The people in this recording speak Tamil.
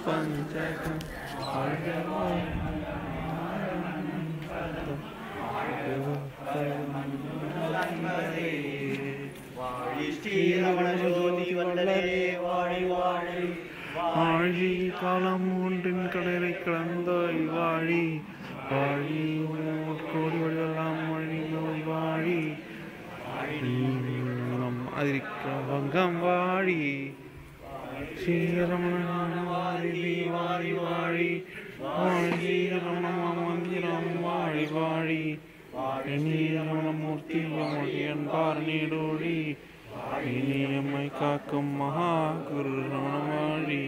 பஞ்சகம் வாழி ஸ்ரீரமண ஜோதி வல்லரே வாழி வாழி வாழி காலம் ஒன்றின் கடலை கலந்தாய் வாழி வாழி கோடி வழியெல்லாம் வழி நோய் வாழி அதிரிக்க வங்கம் வாழி ஸ்ரீரமண வாழி வாழி வாழி வாழி ரமணமாமந்திரம் வாழி வாழி ரமணமூர்த்தி என்பார் நீடோழி இனியம்மை காக்கும் மகா குரு ரமண வாழி